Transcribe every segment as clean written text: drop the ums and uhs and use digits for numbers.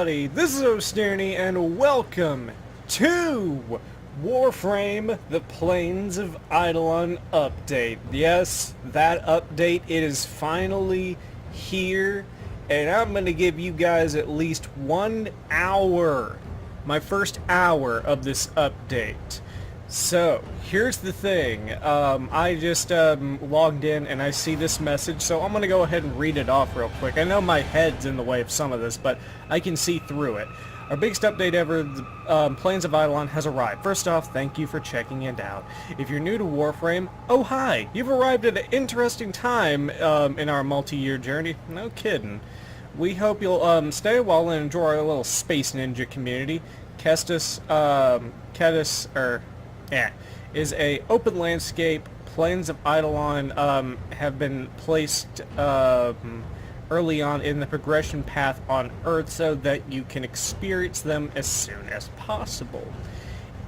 everybody, this is Ostuni, and welcome to Warframe, the Plains of Eidolon update. Yes, that update, it is finally here, and I'm going to give you guys at least 1 hour, my first hour of this update. So, here's the thing, I just logged in and I see this message, so I'm going to go ahead and read it off real quick. I know my head's in the way of some of this, but I can see through it. Our biggest update ever, the Plains of Eidolon has arrived. First off, thank you for checking it out. If you're new to Warframe, oh hi! You've arrived at an interesting time in our multi-year journey. No kidding. We hope you'll stay a while and enjoy our little space ninja community. Cetus, is a open landscape. Plains of Eidolon have been placed early on in the progression path on Earth so that you can experience them as soon as possible.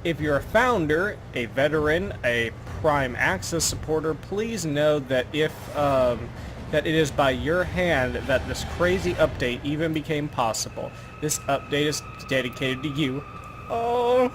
If you're a founder, a veteran, a prime access supporter, please know that that it is by your hand that this crazy update even became possible. This update is dedicated to you. Oh,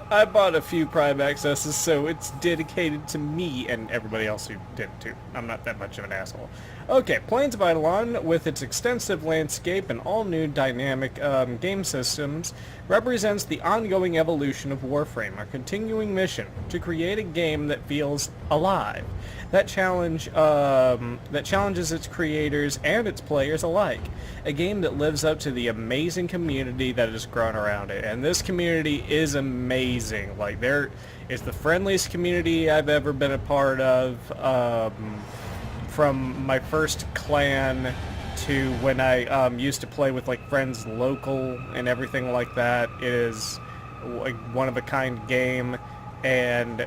I bought a few Prime Accesses, so it's dedicated to me and everybody else who did too. I'm not that much of an asshole. Okay, Plains of Eidolon, with its extensive landscape and all new dynamic game systems, represents the ongoing evolution of Warframe, our continuing mission to create a game that feels alive, that challenges its creators and its players alike. A game that lives up to the amazing community that has grown around it. And this community is amazing. Like, it's the friendliest community I've ever been a part of. From my first clan to when I used to play with like friends local and everything like that. It is like one-of-a-kind game. And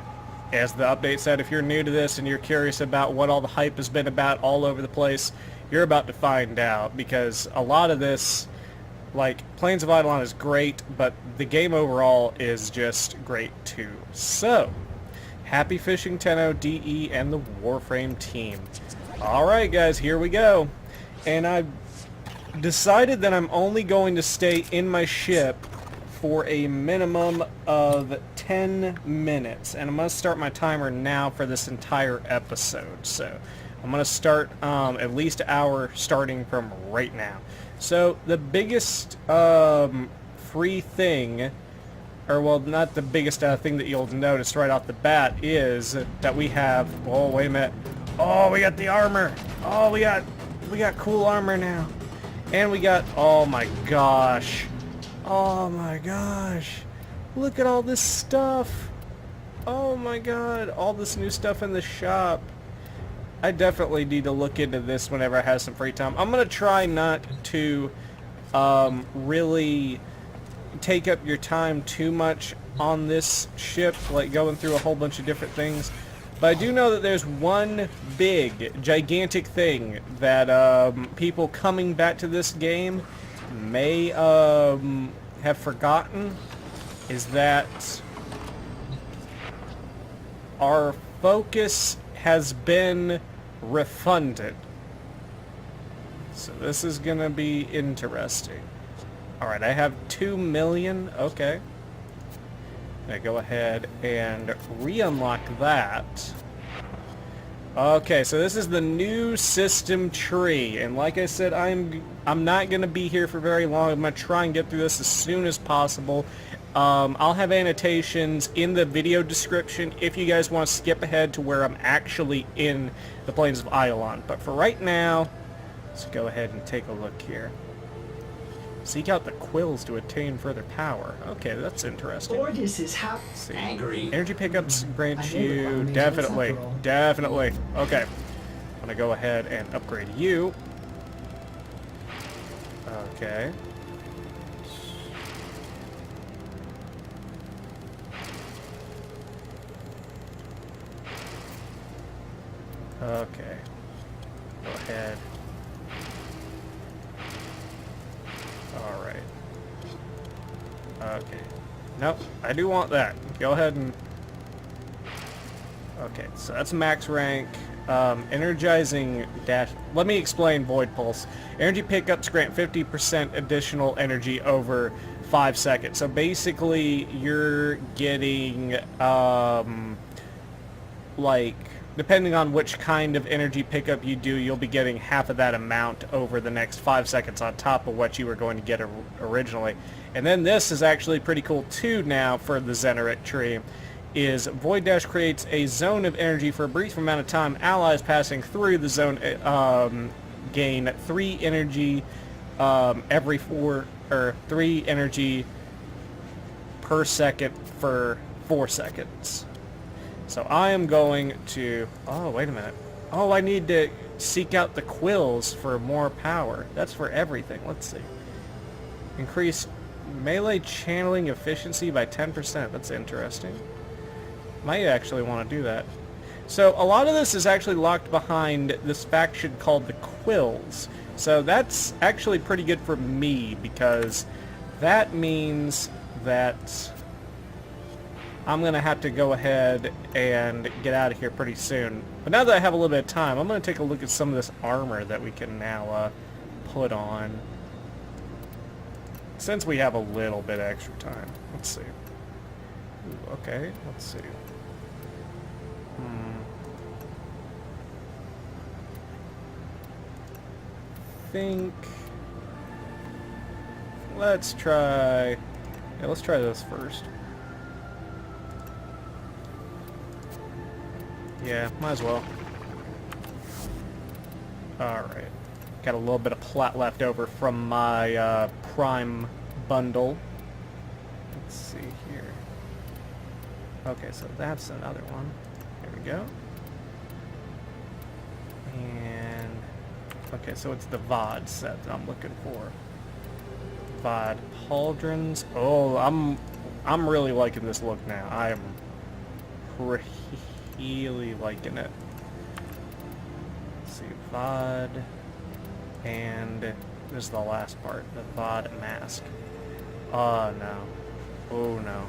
as the update said, if you're new to this and you're curious about what all the hype has been about all over the place, you're about to find out, because a lot of this, like, Plains of Eidolon is great, but the game overall is just great too. So, happy fishing, Tenno, DE, and the Warframe team. Alright guys, here we go. And I've decided that I'm only going to stay in my ship for a minimum of 10 minutes. And I'm going to start my timer now for this entire episode. So I'm going to start at least an hour starting from right now. So the biggest free thing, or well, not the biggest thing that you'll notice right off the bat, is that we have, oh wait a minute, oh we got the armor, oh we got cool armor now, and we got, oh my gosh, look at all this stuff, oh my god, all this new stuff in the shop. I definitely need to look into this whenever I have some free time. I'm gonna try not to really take up your time too much on this ship, like going through a whole bunch of different things. But I do know that there's one big, gigantic thing that people coming back to this game may have forgotten, is that our focus has been refunded. So this is gonna be interesting. Alright, I have 2 million. Okay. I'm gonna go ahead and re-unlock that. Okay, so this is the new system tree, and like I said, I'm not gonna be here for very long. I'm gonna try and get through this as soon as possible. I'll have annotations in the video description if you guys want to skip ahead to where I'm actually in the Plains of Eidolon. But for right now, let's go ahead and take a look here. Seek out the quills to attain further power. Okay, that's interesting. See. Energy pickups grant you... Definitely. Okay. I'm gonna go ahead and upgrade you. Okay. Okay. Go ahead. Alright. Okay. Nope, I do want that. Go ahead and... Okay, so that's max rank. Energizing dash... Let me explain Void Pulse. Energy pickups grant 50% additional energy over 5 seconds. So basically, you're getting, like, depending on which kind of energy pickup you do, you'll be getting half of that amount over the next 5 seconds on top of what you were going to get originally. And then this is actually pretty cool too now for the Zenerate tree. Is Void Dash creates a zone of energy for a brief amount of time. Allies passing through the zone gain 3 energy every 3 energy per second for 4 seconds. So I am going to... Oh, wait a minute. Oh, I need to seek out the quills for more power. That's for everything. Let's see. Increase melee channeling efficiency by 10%. That's interesting. Might actually want to do that. So a lot of this is actually locked behind this faction called the Quills. So that's actually pretty good for me because that means that I'm going to have to go ahead and get out of here pretty soon. But now that I have a little bit of time, I'm going to take a look at some of this armor that we can now put on. Since we have a little bit extra time. Let's see. Ooh, okay, let's see. Think let's try this first. Yeah, might as well. Alright. Got a little bit of plat left over from my Prime bundle. Let's see here. Okay, so that's another one. There we go. And okay, so it's the VOD set that I'm looking for. VOD pauldrons. Oh, I'm really liking this look now. I am really liking it. Let's see, VOD, and this is the last part, the VOD mask. Oh no. Oh no.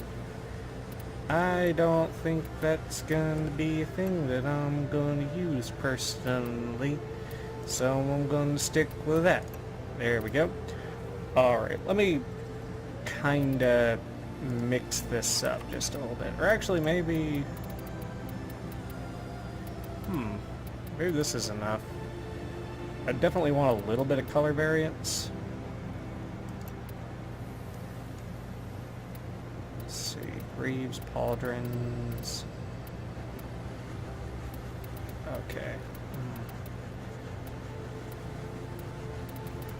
I don't think that's going to be a thing that I'm going to use personally. So I'm going to stick with that. There we go. Alright, let me kind of mix this up just a little bit. Or actually, maybe... maybe this is enough. I definitely want a little bit of color variance. Let's see. Greaves, pauldrons. Okay.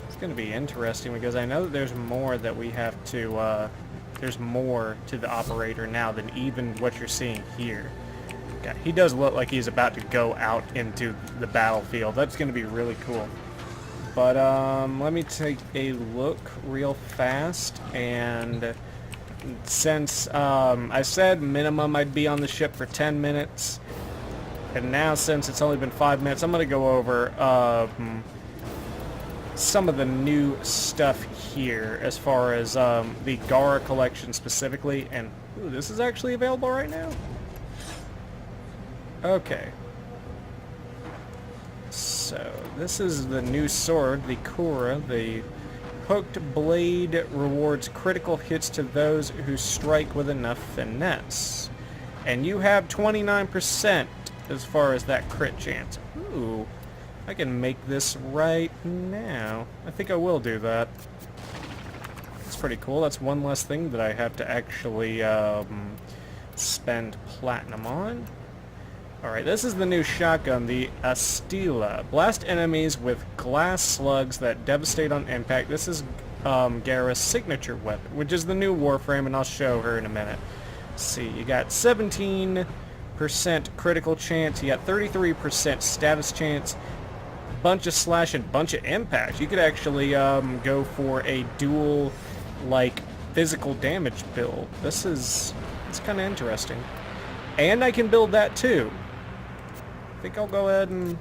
It's going to be interesting because I know that there's more that we have to, there's more to the operator now than even what you're seeing here. Okay, he does look like he's about to go out into the battlefield. That's going to be really cool. But, let me take a look real fast, and since, I said minimum I'd be on the ship for 10 minutes, and now since it's only been 5 minutes, I'm going to go over, some of the new stuff here as far as, the Gara collection specifically, and, ooh, this is actually available right now? Okay. So, this is the new sword, the Kura. The hooked blade rewards critical hits to those who strike with enough finesse. And you have 29% as far as that crit chance. Ooh, I can make this right now. I think I will do that. That's pretty cool. That's one less thing that I have to actually spend platinum on. Alright, this is the new shotgun, the Astila. Blast enemies with glass slugs that devastate on impact. This is Gara's signature weapon, which is the new Warframe, and I'll show her in a minute. Let's see, you got 17% critical chance, you got 33% status chance, bunch of slash and bunch of impact. You could actually go for a dual, like, physical damage build. It's kind of interesting. And I can build that too. I think I'll go ahead and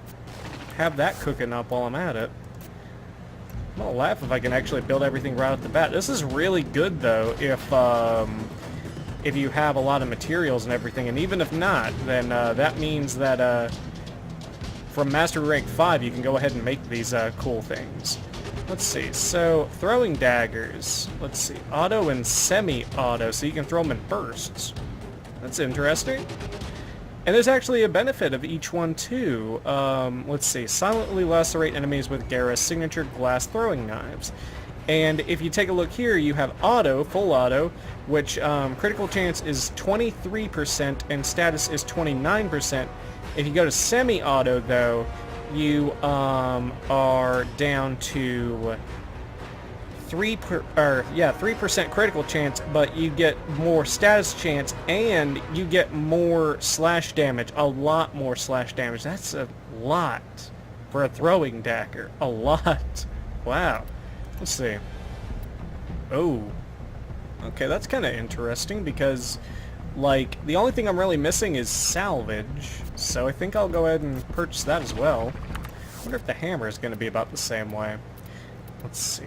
have that cooking up while I'm at it. I'm gonna laugh if I can actually build everything right off the bat. This is really good though if you have a lot of materials and everything, and even if not, then that means that from Master Rank 5, you can go ahead and make these cool things. Let's see, so throwing daggers. Let's see, auto and semi-auto, so you can throw them in bursts. That's interesting. And there's actually a benefit of each one too. Let's see, silently lacerate enemies with Gara's signature glass throwing knives. And if you take a look here, you have auto, full auto, which critical chance is 23% and status is 29%. If you go to semi-auto though, you are down to 3% critical chance, but you get more status chance and you get more slash damage, a lot more slash damage. That's a lot for a throwing dagger. A lot. Wow. Let's see. Oh. Okay, that's kind of interesting because, like, the only thing I'm really missing is salvage. So I think I'll go ahead and purchase that as well. I wonder if the hammer is going to be about the same way. Let's see.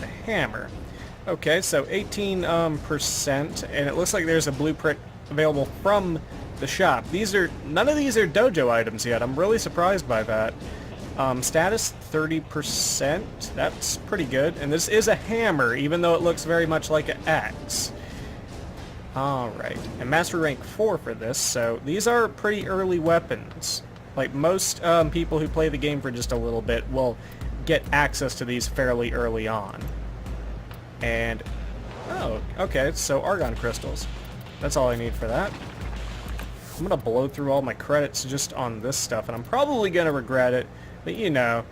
The hammer. Okay, so 18%, and it looks like there's a blueprint available from the shop. None of these are dojo items yet. I'm really surprised by that. Status 30%. That's pretty good. And this is a hammer, even though it looks very much like an axe. Alright, and Master Rank 4 for this, so these are pretty early weapons. Like, most people who play the game for just a little bit will get access to these fairly early on. And, oh, okay, so argon crystals. That's all I need for that. I'm gonna blow through all my credits just on this stuff, and I'm probably gonna regret it, but you know,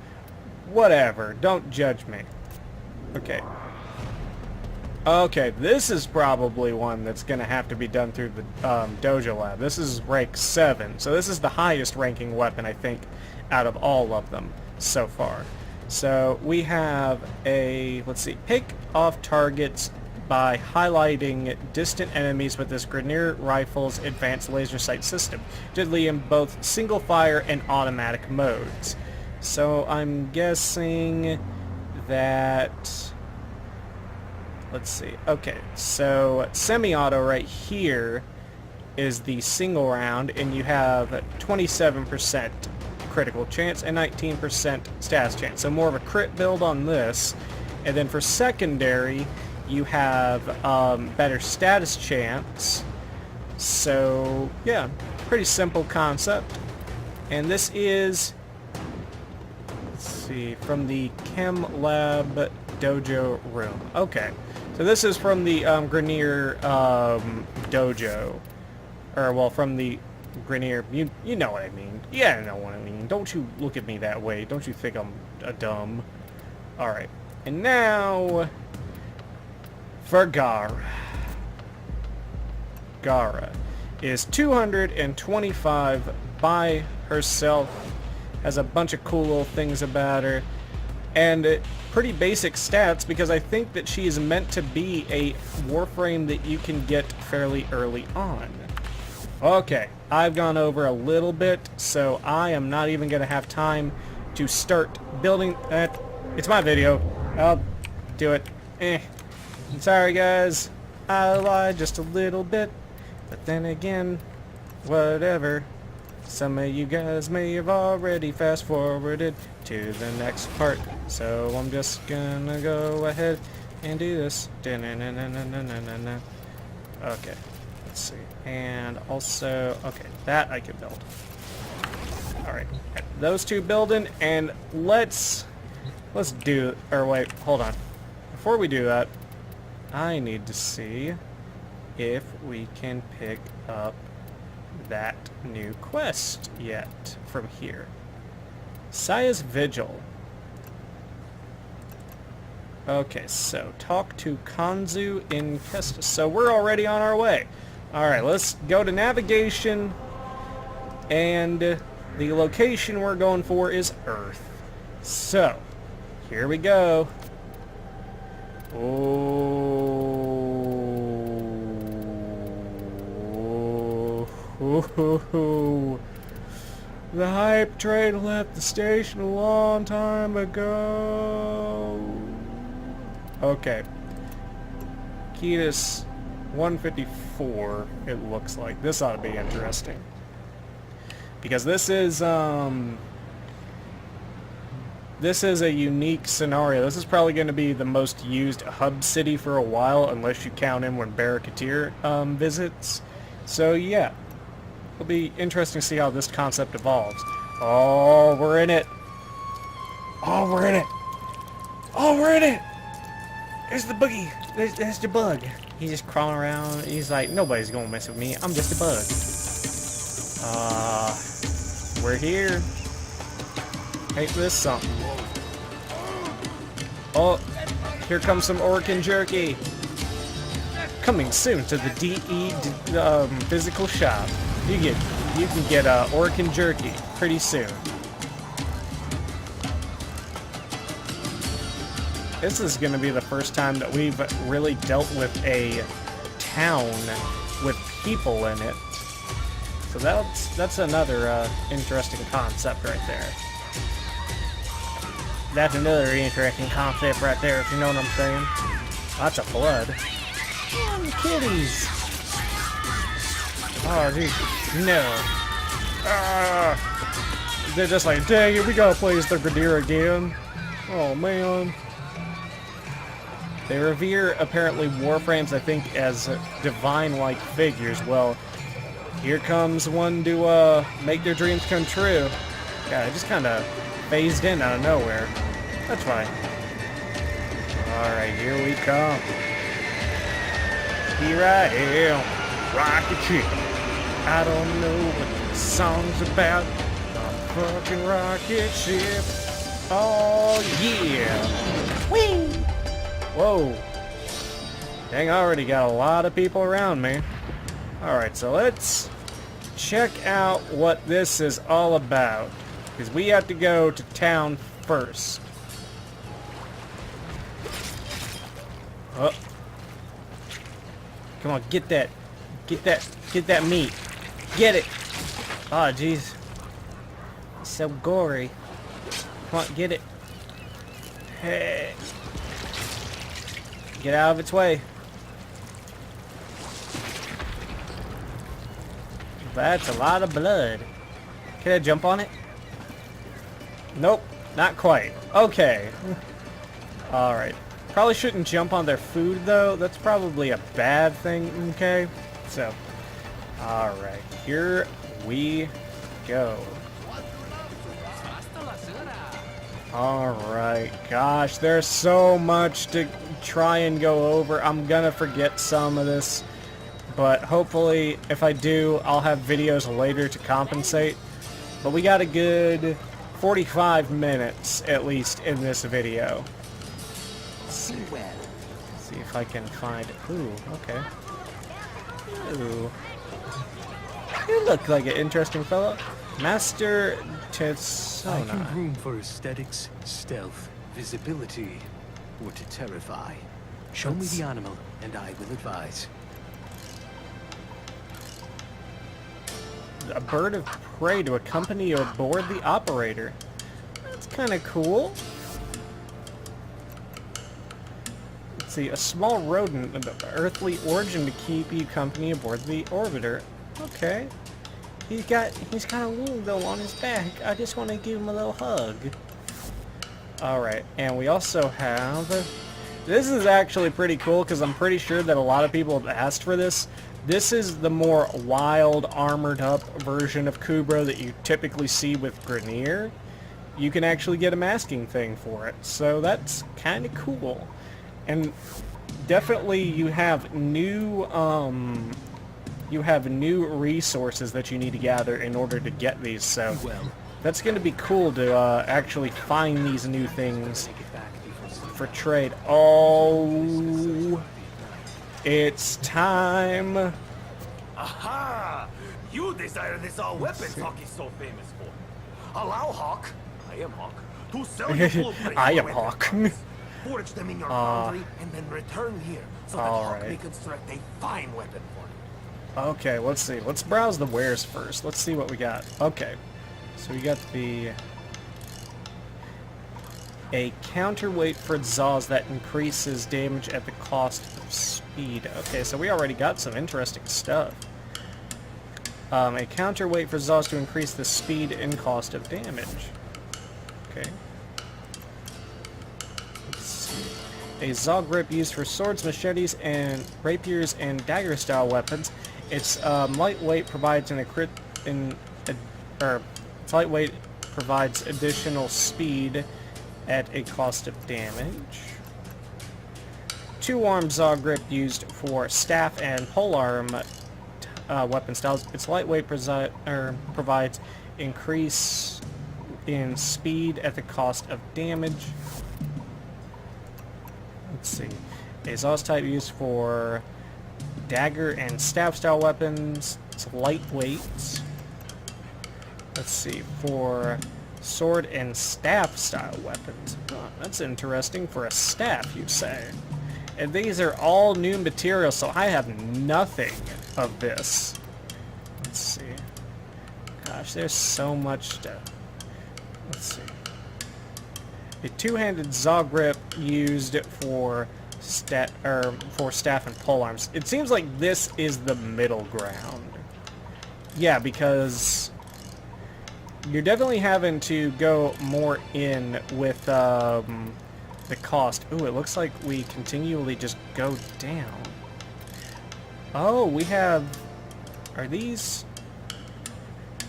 whatever, don't judge me. Okay. Okay, this is probably one that's going to have to be done through the Dojo Lab. This is rank 7, so this is the highest ranking weapon, I think, out of all of them so far. So we have a, let's see, pick off targets by highlighting distant enemies with this Grenier Rifle's advanced laser sight system, deadly in both single fire and automatic modes. So I'm guessing that... Let's see. Okay, so semi-auto right here is the single round, and you have 27% critical chance and 19% status chance. So more of a crit build on this. And then for secondary, you have better status chance. So, yeah, pretty simple concept. And this is, let's see, from the Chem Lab Dojo room. Okay. So this is from the Grenier dojo, or well, from the Grenier. You know what I mean? Yeah, I know what I mean. Don't you look at me that way. Don't you think I'm a dumb? All right, and now for Gara. Gara is 225 by herself. Has a bunch of cool little things about her. And pretty basic stats, because I think that she is meant to be a Warframe that you can get fairly early on. Okay, I've gone over a little bit, so I am not even going to have time to start building that. It's my video. I'll do it. I'm sorry, guys. I lied just a little bit, but then again, whatever. Some of you guys may have already fast-forwarded to the next part, so I'm just gonna go ahead and do this. Okay, let's see. And also, okay, that I can build. Alright, those two building, and let's do, or wait, hold on. Before we do that, I need to see if we can pick up that new quest yet from here. Saya's Vigil. Okay, so talk to Kanzu in Kestis. So we're already on our way. Alright, let's go to navigation, and the location we're going for is Earth. So, here we go. Oh, the hype train left the station a long time ago. Okay. Cetus 154, it looks like. This ought to be interesting. because this is a unique scenario. This is probably going to be the most used hub city for a while, unless you count in when Barraketeer visits. So yeah, it'll be interesting to see how this concept evolves. Oh, we're in it. Oh, we're in it. Oh, we're in it. There's the boogie. There's the bug. He's just crawling around. He's like, nobody's gonna mess with me. I'm just a bug. We're here. Ain't this something? Oh, here comes some Orkin jerky. Coming soon to the DE physical shop. You can get Orkin jerky pretty soon. This is going to be the first time that we've really dealt with a town with people in it. So that's another interesting concept right there. That's another interesting concept right there, if you know what I'm saying. Lots of blood. Oh, kitties! Oh, geez. No. They're just like, dang it, we gotta play as the Grenadier again. Oh, man. They revere, apparently, Warframes, I think, as divine-like figures. Well, here comes one to make their dreams come true. Yeah, it just kind of phased in out of nowhere. That's fine. Alright, here we come. Here I am, rocket ship. I don't know what the song's about. A fucking rocket ship. Oh, yeah. Whee! Whoa. Dang, I already got a lot of people around me. Alright, so let's check out what this is all about. Because we have to go to town first. Oh. Come on, get that meat. Get it. Oh, jeez. It's so gory. Come on, get it. Hey. Get out of its way. That's a lot of blood. Can I jump on it? Nope, not quite. Okay. Alright. Probably shouldn't jump on their food, though. That's probably a bad thing, okay? So, alright. Here we go. Alright. Gosh, there's so much to try and go over. I'm gonna forget some of this. But hopefully, if I do, I'll have videos later to compensate. But we got a good 45 minutes, at least, in this video. See if I can find... Ooh, okay. Ooh. You look like an interesting fellow. Master Tetsona. I have room for aesthetics, stealth, visibility, or to terrify. Show me the animal, and I will advise. A bird of prey to accompany you aboard the operator. That's kind of cool. Let's see, a small rodent of earthly origin to keep you company aboard the orbiter. Okay. He's got a wound though on his back. I just want to give him a little hug. Alright, and we also have... This is actually pretty cool because I'm pretty sure that a lot of people have asked for this. This is the more wild, armored-up version of Kubro that you typically see with Grenier. You can actually get a masking thing for it, so that's kind of cool. And definitely you have new resources that you need to gather in order to get these, so that's going to be cool to actually find these new things for trade. Oh... It's time. Aha! You desire this weapon Hawk is so famous for. Allow Hawk, I am Hawk, to sell you blueprints. I am Hawk. Forge them in your foundry and then return here so that Hawk may construct a fine weapon for you. Okay, let's see. Let's browse the wares first. Let's see what we got. Okay. So we got a counterweight for Zaws that increases damage at the cost of speed. Okay, so we already got some interesting stuff. A counterweight for Zaws to increase the speed and cost of damage. Okay. Let's see. A Zaw grip used for swords, machetes, and rapiers and dagger-style weapons. Its lightweight provides its lightweight provides additional speed at a cost of damage. Two-arm Zaw grip used for staff and polearm weapon styles. Its lightweight provides increase in speed at the cost of damage. Let's see. A Zaw's type used for dagger and staff style weapons. It's lightweight. Let's see. For sword and staff style weapons. Oh, that's interesting for a staff, you say. And these are all new materials, so I have nothing of this. Let's see. Gosh, there's so much stuff. Let's see. A two-handed Zaw grip used for staff and polearms. It seems like this is the middle ground. Yeah, because you're definitely having to go more in with the cost. Ooh, it looks like we continually just go down. Oh, we have... Are these...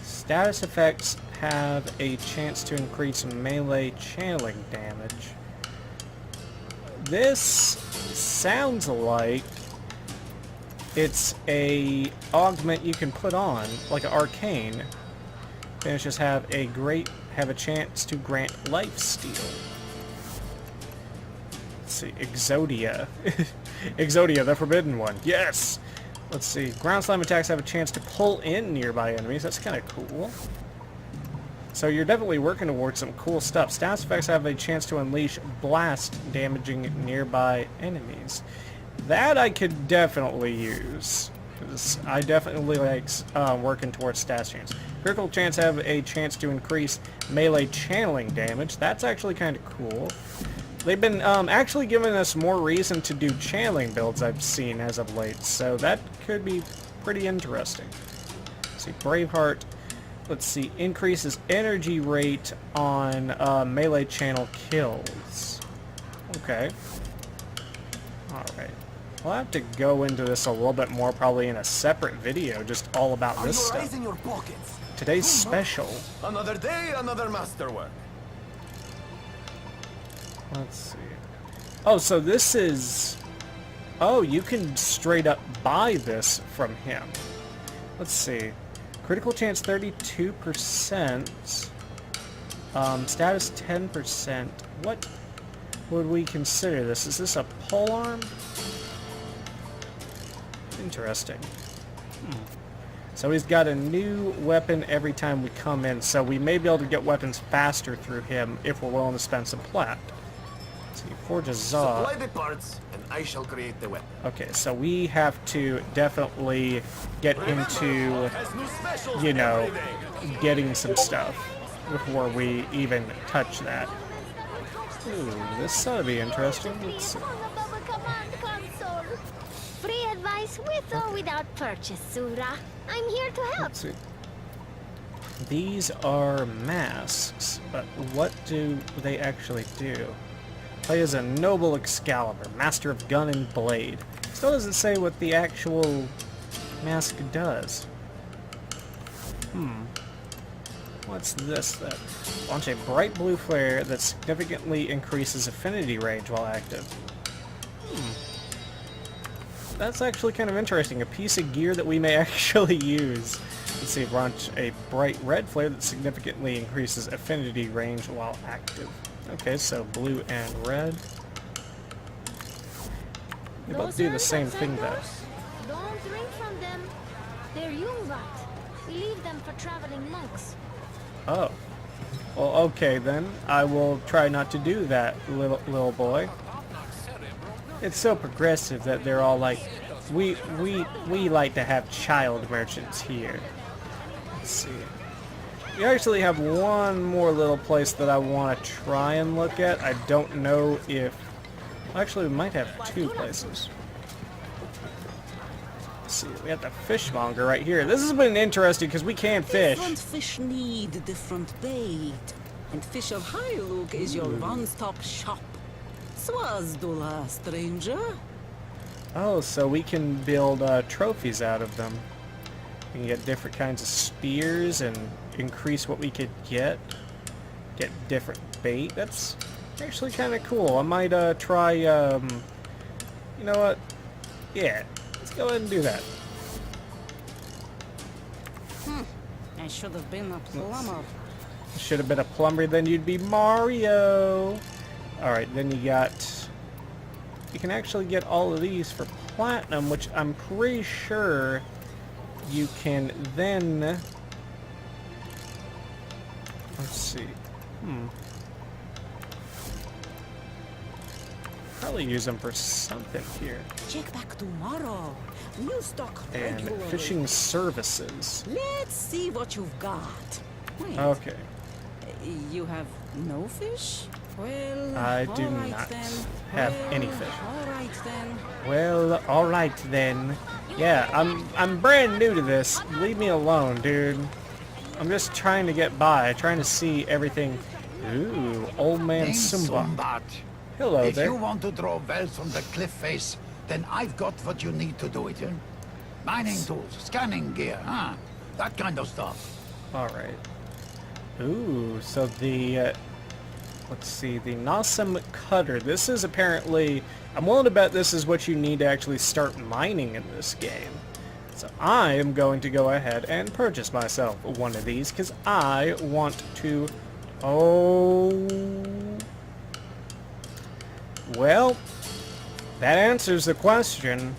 Status effects have a chance to increase melee channeling damage. This sounds like it's a augment you can put on, like an arcane. Finishes have a chance to grant lifesteal. Let's see, Exodia. Exodia, the forbidden one. Yes! Let's see. Ground slime attacks have a chance to pull in nearby enemies. That's kind of cool. So you're definitely working towards some cool stuff. Status effects have a chance to unleash blast, damaging nearby enemies. That I could definitely use. Because I definitely like working towards status chance. Critical chance have a chance to increase melee channeling damage. That's actually kind of cool. They've been actually giving us more reason to do channeling builds I've seen as of late, so that could be pretty interesting. Let's see, Braveheart, let's see, increases energy rate on melee channel kills. Okay. Alright. We'll have to go into this a little bit more probably in a separate video, just all about this stuff. Your pockets? Today's special. Another day, another masterwork. Let's see. Oh, so this is... Oh, you can straight up buy this from him. Let's see. Critical chance 32%. Status 10%. What would we consider this? Is this a polearm? Interesting. So he's got a new weapon every time we come in, so we may be able to get weapons faster through him if we're willing to spend some plat. Let's see, forge a Zaw. Supply the parts, and I shall create the weapon. Okay, so we have to definitely get into, you know, getting some stuff before we even touch that. Ooh, this ought to be interesting. Let's see. Free advice with or without purchase, Sura. I'm here to help. Let's see. These are masks, but what do they actually do? Play as a noble Excalibur, master of gun and blade. Still doesn't say what the actual mask does. What's this then? Launch a bright blue flare that significantly increases affinity range while active. That's actually kind of interesting. A piece of gear that we may actually use. Let's see, launch a bright red flare that significantly increases affinity range while active. Okay, so blue and red. They both do the same thing though. Don't drink from them. They're Jungrat. We leave them for traveling monks. Oh. Well, okay then. I will try not to do that, little boy. It's so progressive that they're all like, we like to have child merchants here. Let's see. We actually have one more little place that I want to try and look at. I don't know if... Actually, we might have two places. Let's see. We have the fishmonger right here. This has been interesting because we can fish. Different fish need different bait. And Fish of Hyrule is your one-stop shop. Swazdula, stranger. Oh, so we can build trophies out of them. We can get different kinds of spears and increase what we could get. Get different bait. That's actually kind of cool. I might try, you know what? Yeah, let's go ahead and do that. I should have been a plumber. Should have been a plumber, then you'd be Mario. Alright, then you got... You can actually get all of these for platinum, which I'm pretty sure you can then... Let's see. Probably use them for something here. Check back tomorrow. We'll stock And regularly. fishing services. Let's see what you've got. Wait, Okay. you have no fish? Well, I do all right not then. have Well, any fish. All right then. Well, alright then. Yeah, I'm brand new to this. Leave me alone, dude. I'm just trying to get by, trying to see everything. Ooh, old man Name's Sumba. Sumbat. Hello If there. you want to draw wells from the cliff face, then I've got what you need to do it. Huh? Mining tools, scanning gear, huh? That kind of stuff. Alright. Ooh, so the, let's see, the Nasim Cutter. This is apparently, I'm willing to bet this is what you need to actually start mining in this game. So I am going to go ahead and purchase myself one of these, because I want to, well, that answers the question.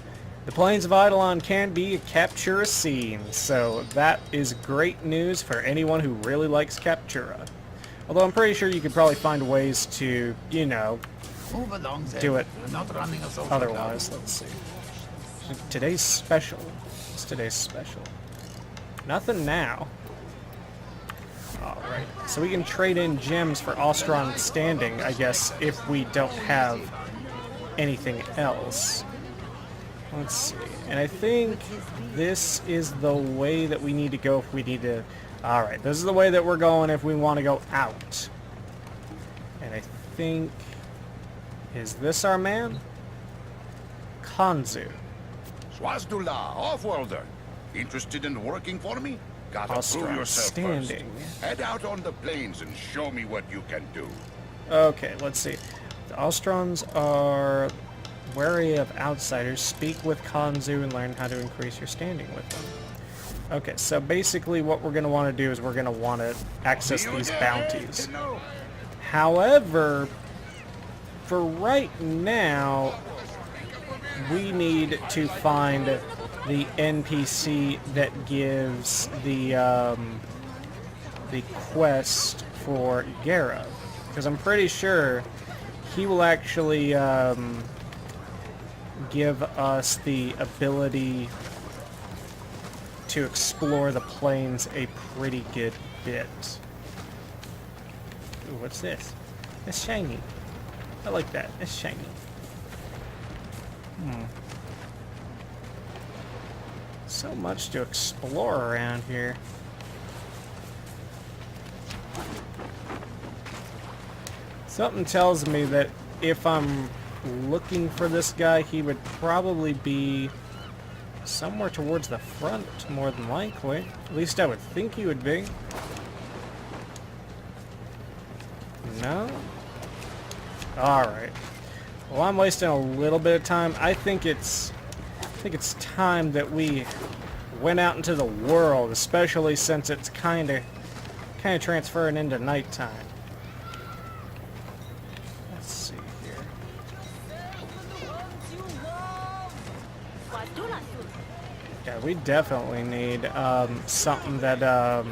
The Plains of Eidolon can be a Captura scene, so that is great news for anyone who really likes Captura. Although I'm pretty sure you could probably find ways to, you know, Move along then. do it We're not running us over. otherwise. Let's see. Today's special. What's today's special? Nothing now. Alright, so we can trade in gems for Ostron standing, I guess, if we don't have anything else. Let's see. And I think this is the way that we need to go if we need to... Alright, this is the way that we're going if we want to go out. And I think... Is this our man? Kanzu. Swazdula, off-worlder. Interested in working for me? Gotta prove Ostron yourself standing. first. Head out on the plains and show me what you can do. Okay, let's see. The Ostrons are wary of outsiders. Speak with Kanzu and learn how to increase your standing with them. Okay, so basically what we're going to want to do is we're going to want to access See you these there, bounties. Hello. However, for right now, we need to find the NPC that gives the quest for Gara, because I'm pretty sure he will actually give us the ability to explore the plains a pretty good bit. Ooh, what's this? It's shiny. I like that. It's shiny. So much to explore around here. Something tells me that if I'm looking for this guy, he would probably be somewhere towards the front, more than likely. At least I would think he would be. No? Alright. Well, I'm wasting a little bit of time. I think it's time that we went out into the world, especially since it's kind of transferring into nighttime. Let's see here. Yeah, we definitely need something that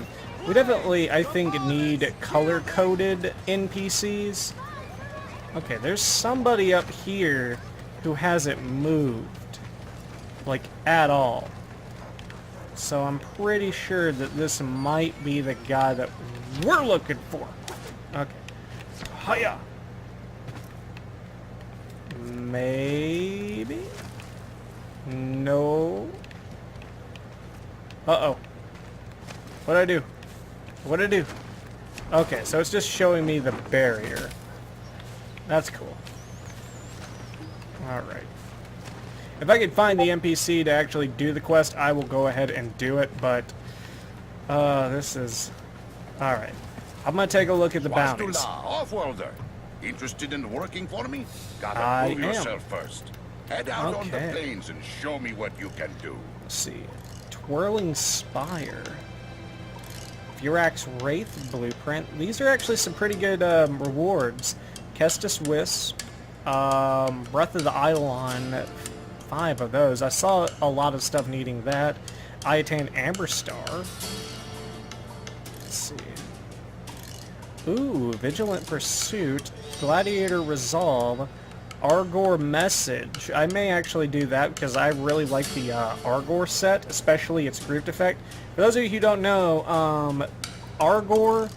we definitely, I think, need color-coded NPCs. Okay, there's somebody up here who hasn't moved, like, at all. So I'm pretty sure that this might be the guy that we're looking for. Okay. Hiya! Maybe? No. Uh-oh. What'd I do? What'd I do? Okay, so it's just showing me the barrier. That's cool. Alright. If I could find the NPC to actually do the quest, I will go ahead and do it, but... this is... Alright. I'm gonna take a look at the bounties. Wastula, off-worlder. Interested in working for me? Gotta I prove am. yourself first. Head out on the Okay. plains and show me what you can do. Let's see. Twirling Spire. Furax Wraith Blueprint. These are actually some pretty good rewards. Kestis Wisp. Breath of the Eidolon. 5 of those. I saw a lot of stuff needing that. I attained Amber Star. Let's see. Ooh, Vigilant Pursuit. Gladiator Resolve. Argor Message. I may actually do that because I really like the Argor set, especially its grouped effect. For those of you who don't know, Argor,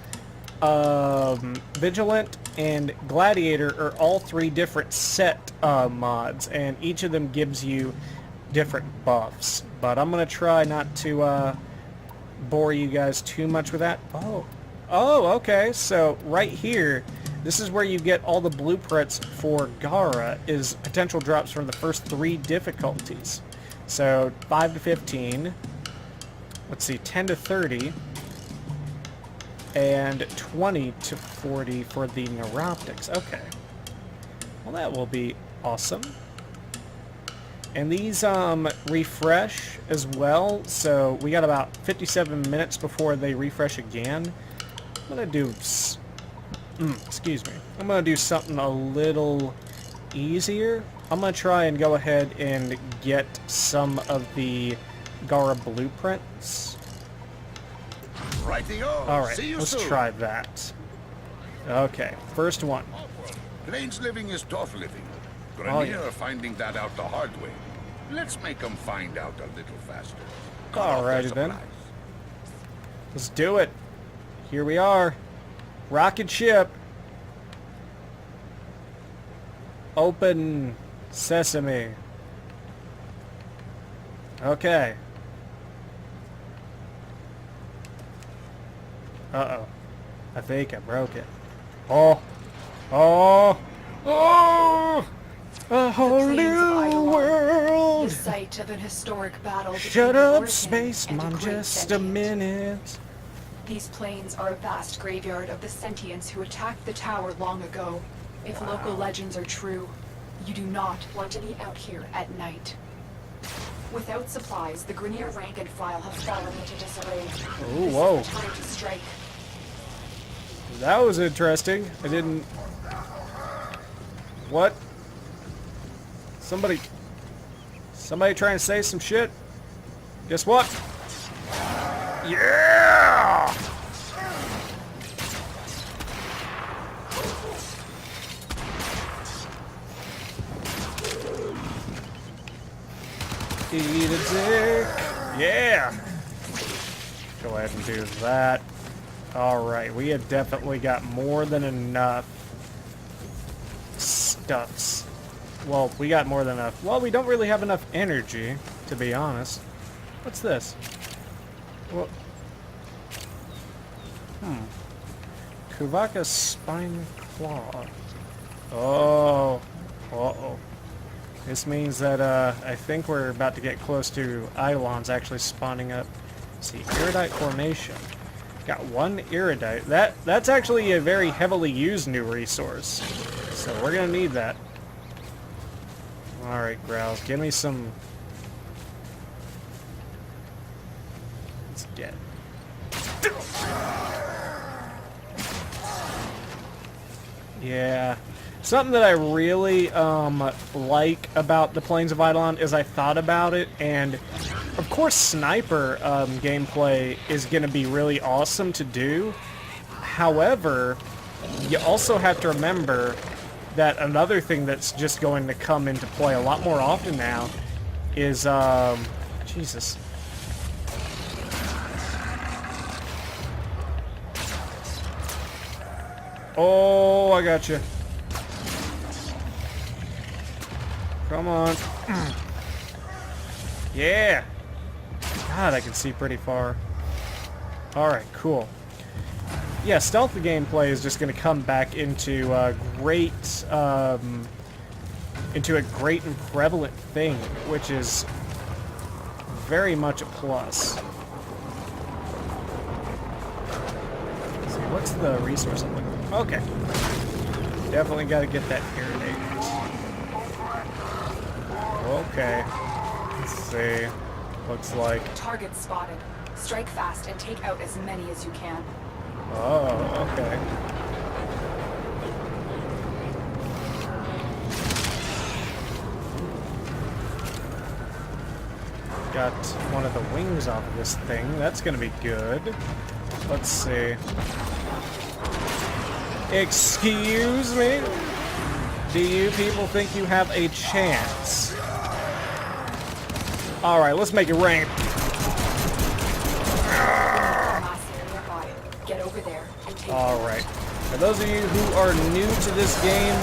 Vigilant, and Gladiator are all 3 different set mods, and each of them gives you different buffs. But I'm going to try not to bore you guys too much with that. Oh, okay. So right here, this is where you get all the blueprints for Gara, is potential drops from the first 3 difficulties. So 5 to 15, let's see, 10 to 30, and 20 to 40 for the Neuroptics. Okay. Well, that will be awesome. And these refresh as well, so we got about 57 minutes before they refresh again. I'm going to do... excuse me. I'm going to do something a little easier. I'm going to try and go ahead and get some of the Gara blueprints. Rightio. Alright, See you let's soon. try that. Okay, first one. Plains living is tough living. Oh, Grenier yeah. are finding that out the hard way. Let's make them find out a little faster. Cut off their Alrighty then. supplies. Let's do it. Here we are. Rocket ship. Open sesame. Okay. Uh-oh. I think I broke it. Oh. Oh. Oh. A whole Plains of new Eidolon, world. the site of an historic battle Shut between the up, Orphan and spaceman, great just a sentient. minute. These plains are a vast graveyard of the sentients who attacked the tower long ago. If local legends are true, you do not want to be out here at night. Without supplies, the Grenier rank and file have fallen into disarray. Oh, This whoa. is the time to strike. That was interesting. I didn't... What? Somebody trying to say some shit? Guess what? Yeah! Eat a dick. Yeah! Go ahead and do that. Alright, we have definitely got more than enough stuffs. Well, we got more than enough. Well, we don't really have enough energy, to be honest. What's this? Well, Kuvaka's Spine Claw. Oh. Uh-oh. This means that, I think we're about to get close to Eidolons actually spawning up. Let's see, Iridite Formation. Got 1 Iridite. That's actually a very heavily used new resource. So we're gonna need that. Alright, Growls, give me some... It's dead. Yeah. Something that I really like about the Plains of Eidolon is I thought about it, and of course sniper gameplay is going to be really awesome to do. However, you also have to remember that another thing that's just going to come into play a lot more often now is, Jesus. Oh, I got you. Come on. Yeah. God, I can see pretty far. Alright, cool. Yeah, stealth gameplay is just going to come back into a great and prevalent thing, which is very much a plus. Let's see, what's the resource I'm looking for? Okay. Definitely got to get that irrigate. Okay. Let's see. Looks like... Target spotted. Strike fast and take out as many as you can. Oh, okay. Got one of the wings off of this thing. That's gonna be good. Let's see. Excuse me? Do you people think you have a chance? Alright, let's make it rain. Get over there and take Alright. For those of you who are new to this game,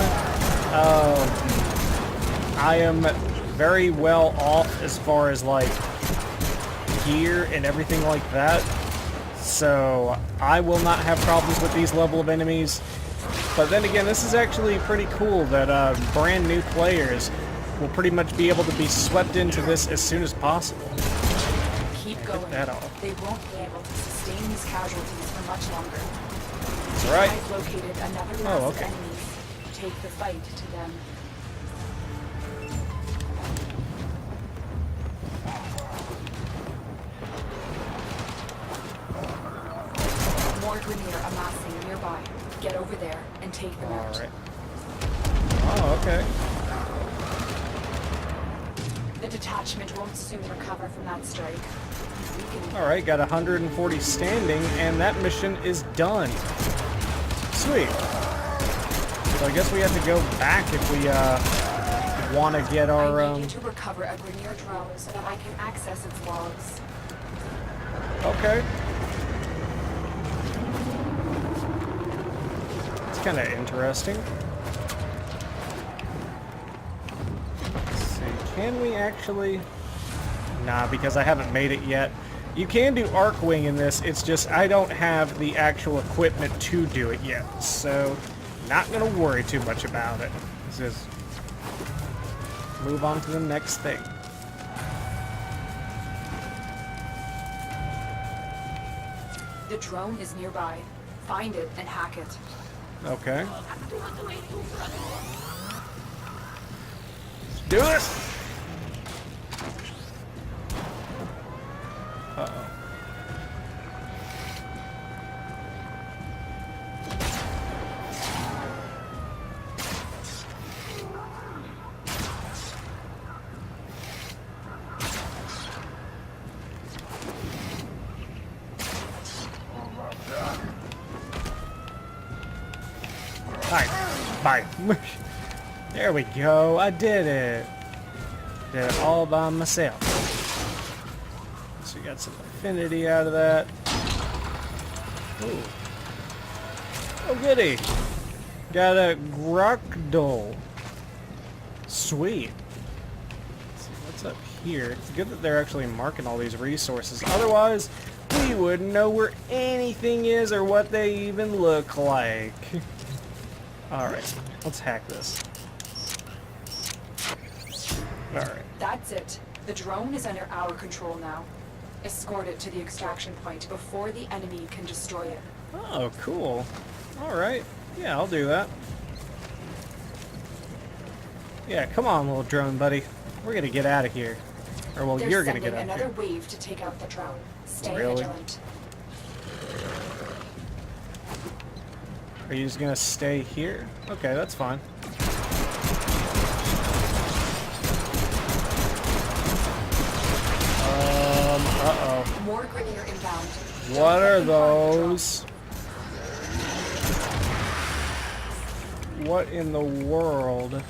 I am very well off as far as, like, gear and everything like that. So, I will not have problems with these level of enemies. But then again, this is actually pretty cool that brand new players will pretty much be able to be swept into this as soon as possible. Keep going. That off. They won't be able to sustain these casualties for much longer. That's right. I've located another mass of enemies. Take the fight to them. More Grenier amassing nearby. Get over there and take them out. Alright. Oh, okay. The detachment won't soon recover from that strike. Alright, got 140 standing, and that mission is done. Sweet. So I guess we have to go back if we want to get our... I need you to recover a Grenier drone so that I can access its logs. Okay. It's kind of interesting. Let's see, can we actually... Nah, because I haven't made it yet. You can do Arcwing in this, it's just I don't have the actual equipment to do it yet, so not gonna worry too much about it. Let's just move on to the next thing. The drone is nearby. Find it and hack it. Okay. Let's do this! Uh-oh. Hi. Bye. There we go. I did it. Did it all by myself. So we got some affinity out of that. Ooh. Oh, goody. Got a Grokdol. Sweet. Let's see what's up here. It's good that they're actually marking all these resources. Otherwise, we wouldn't know where anything is or what they even look like. Alright, let's hack this. Alright. That's it. The drone is under our control now. Escort it to the extraction point before the enemy can destroy it. Oh, cool. Alright. Yeah, I'll do that. Yeah, come on, little drone buddy. We're gonna get out of here. Or, well, you're gonna get out of another here. wave to take out the drone. Stay Really? vigilant. Are you just gonna stay here? Okay, that's fine. Uh-oh. More Grenier inbound. What are those? What in the world?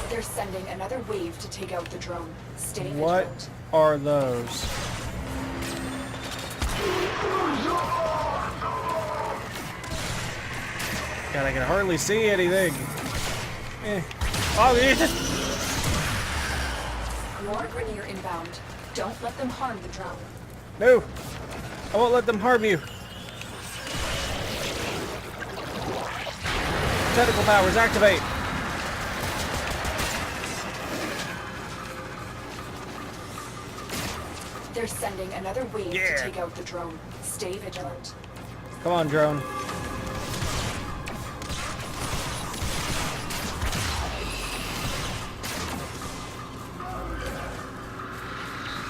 They're sending another wave to take out the drone. Stay What vigilant. are those? God, I can hardly see anything. Oh, Jesus! More Grenier inbound. Don't let them harm the drone. No! I won't let them harm you. Tentacle powers, activate! They're sending another wave Yeah. to take out the drone. Stay vigilant. Come on, drone.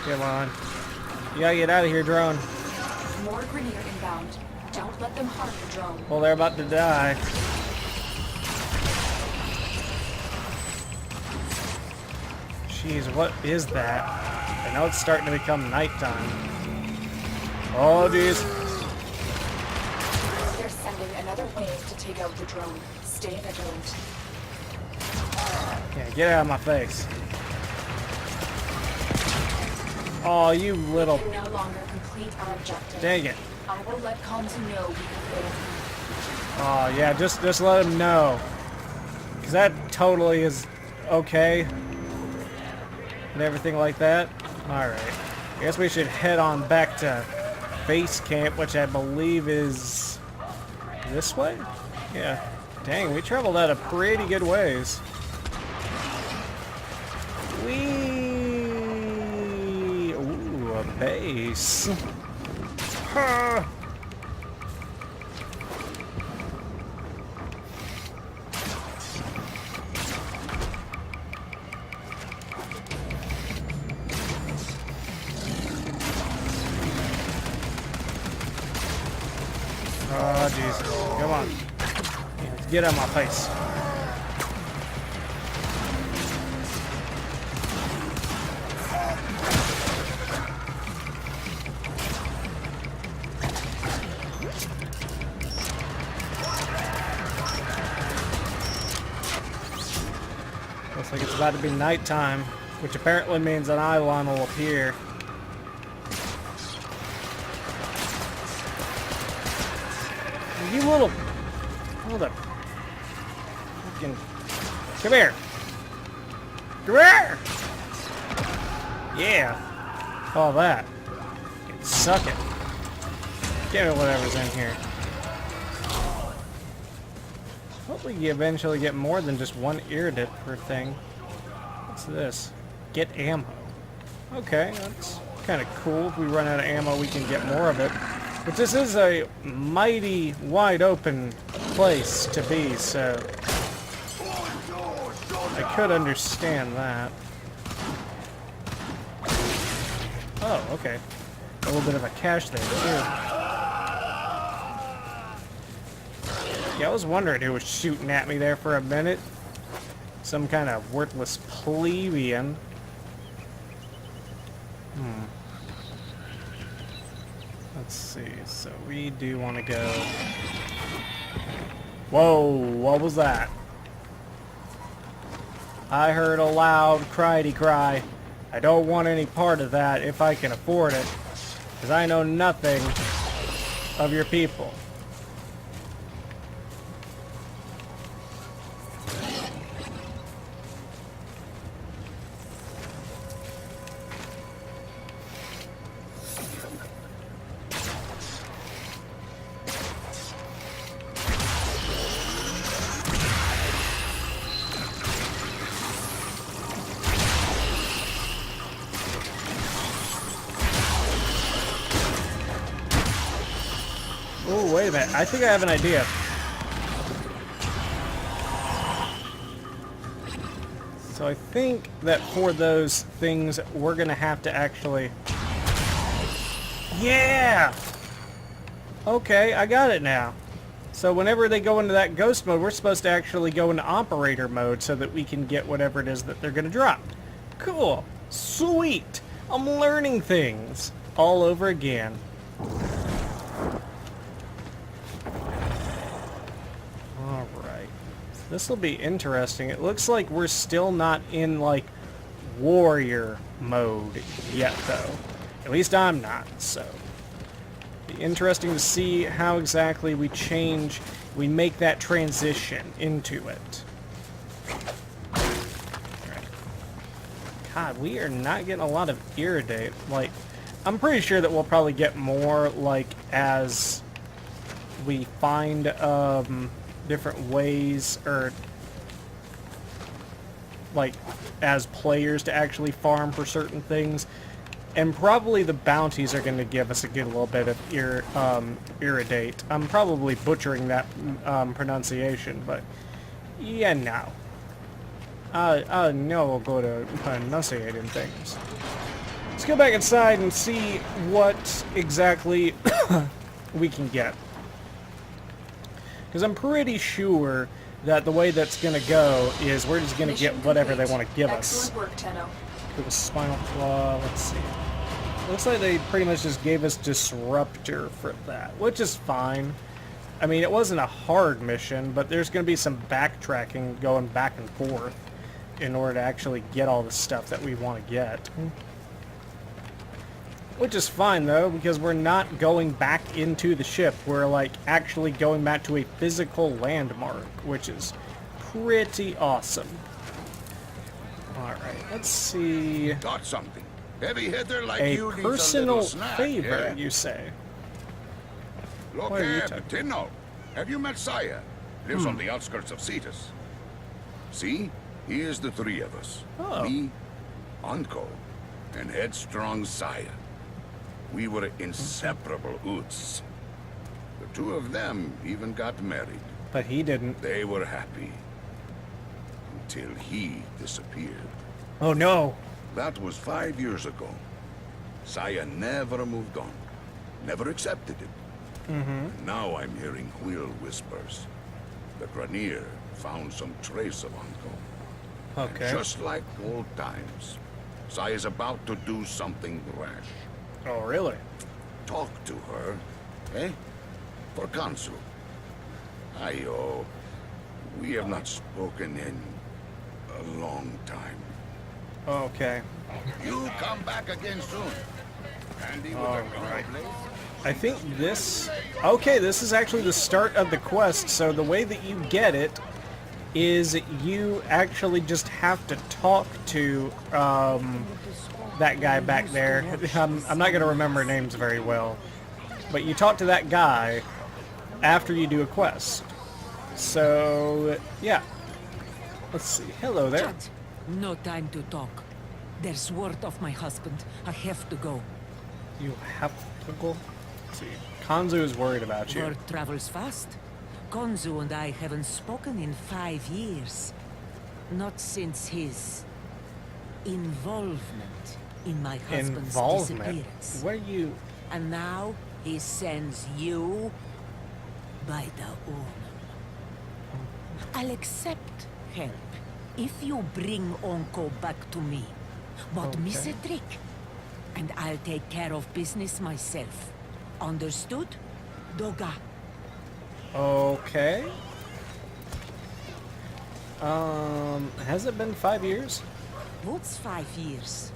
Come on. You gotta get out of here, drone. More Grenier inbound. Don't let them harm the drone. Well, they're about to die. Jeez, what is that? I know it's starting to become nighttime. Oh, jeez. They're sending another wave to take out the drone. Stay vigilant. Yeah, get out of my face. Oh, you little... We can no longer complete our objective. Dang it. I will let Kamzu know we failed. Oh, yeah, just let him know. Because that totally is okay. And everything like that. Alright. I guess we should head on back to base camp, which I believe is this way? Yeah. Dang, we traveled out a pretty good ways. Whee! Ooh, a base. Ha! Oh, Jesus. Come on. Yeah, get out of my face. Looks like it's about to be nighttime, which apparently means an Eidolon will appear. You little... Hold up. Fucking... Come here! Come here! Yeah! All that. Fucking suck it. Give me whatever's in here. Hopefully you eventually get more than just one Iridit per thing. What's this? Get ammo. Okay, that's kind of cool. If we run out of ammo, we can get more of it. But this is a mighty wide open place to be, so I could understand that. Oh, okay. A little bit of a cache there, too. Yeah, I was wondering who was shooting at me there for a minute. Some kind of worthless plebeian. Let's see, so we do want to go... Whoa, what was that? I heard a loud cry-de cry. I don't want any part of that if I can afford it, because I know nothing of your people. Oh, wait a minute. I think I have an idea. So I think that for those things, we're going to have to actually... Yeah! Okay, I got it now. So whenever they go into that ghost mode, we're supposed to actually go into operator mode so that we can get whatever it is that they're going to drop. Cool. Sweet. I'm learning things all over again. This will be interesting. It looks like we're still not in, like, warrior mode yet, though. At least I'm not, so. Be interesting to see how exactly we change we make that transition into it. Alright. God, we are not getting a lot of iridate. Like, I'm pretty sure that we'll probably get more, like, as we find, different ways, or, like, as players to actually farm for certain things. And probably the bounties are going to give us a good little bit of iridate. I'm probably butchering that pronunciation, but yeah, no. I know we'll go to pronunciating things. Let's go back inside and see what exactly we can get. Because I'm pretty sure that the way that's going to go is we're just going to get whatever they want to give us. Excellent work, Tenno. For the spinal claw, let's see. Looks like they pretty much just gave us disruptor for that, which is fine. I mean, it wasn't a hard mission, but there's going to be some backtracking going back and forth in order to actually get all the stuff that we want to get. Which is fine, though, because we're not going back into the ship. We're, like, actually going back to a physical landmark, which is pretty awesome. Alright, let's see. Got something. Heavy hitter like A you needs personal little snack, favor, yeah? you say? Look What are you at talking- Tenno. Have you met Saya? Lives on the outskirts of Cetus. See? Here's the three of us. Oh. Me, Anko, and headstrong Saya. We were inseparable Oots. The two of them even got married. But he didn't. They were happy. Until he disappeared. Oh no! That was 5 years ago. Saya never moved on. Never accepted it. Now I'm hearing wheel whispers. The Granier found some trace of Anko. Okay. And just like old times, Saya's about to do something rash. Oh, really? Talk to her, eh? For Kansu. Ayo, we have not spoken in a long time. Okay. You come back again soon. Handy with a guard blade. I think this... Okay, this is actually the start of the quest, so the way that you get it is you actually just have to talk to that guy back there. I'm not going to remember names very well. But you talk to that guy after you do a quest. So, yeah. Let's see. Hello there. Chat. No time to talk. There's word of my husband. I have to go. You have to go? Let's see. Kanzu is worried about you. Word travels fast. Konzu and I haven't spoken in 5 years. Not since his involvement in my husband's Involvement? disappearance. What are you... And now he sends you by the Omen. I'll accept help if you bring Onko back to me. But miss a trick, and I'll take care of business myself. Understood? Doga. Okay. Has it been 5 years? What's 5 years?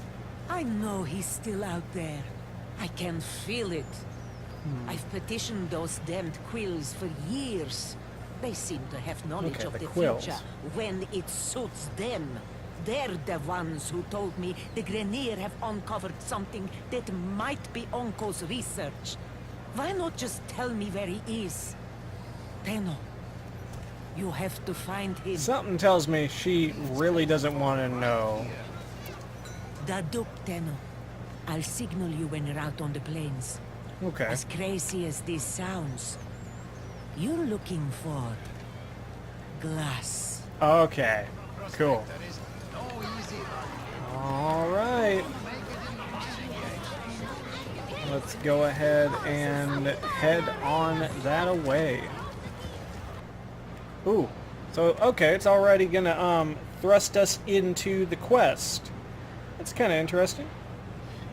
I know he's still out there. I can feel it. I've petitioned those damned quills for years. They seem to have knowledge Okay, of the the quills. future when it suits them. They're the ones who told me the Grenier have uncovered something that might be Onko's research. Why not just tell me where he is? Tenno, you have to find him. Something tells me she really doesn't want to know. Daduk, Tenno. I'll signal you when you're out on the plains. Okay. As crazy as this sounds, you're looking for glass. Okay. Cool. Alright. Let's go ahead and head on that away. Ooh. So, okay, it's already gonna, thrust us into the quest. That's kind of interesting.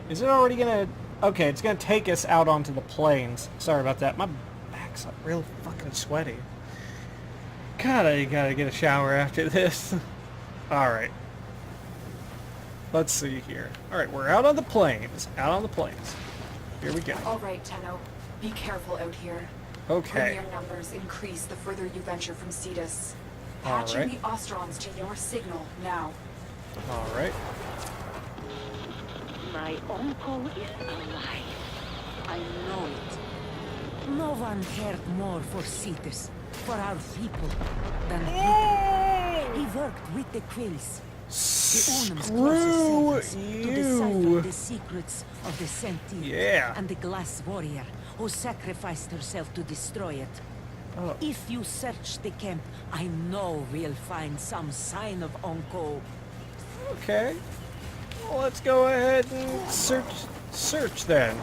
Is it already gonna... Okay, it's gonna take us out onto the plains. Sorry about that. My back's up real fucking sweaty. God, I gotta get a shower after this. Alright. Let's see here. Alright, we're out on the plains. Out on the plains. Here we go. All right, Tenno. Be careful out here. Okay. Linear numbers increase the further you venture from Cetus. All Patching right. the Ostrons to your signal now. All right. My uncle is alive. I know it. No one cared more for Cetus, for our people, than Peter. He worked with the Quills, the Unum's closest servants, to decipher the secrets of the Sentient Yeah. and the Glass Warrior, who sacrificed herself to destroy it. Oh. If you search the camp, I know we'll find some sign of Uncle. Okay. Well, let's go ahead and search then.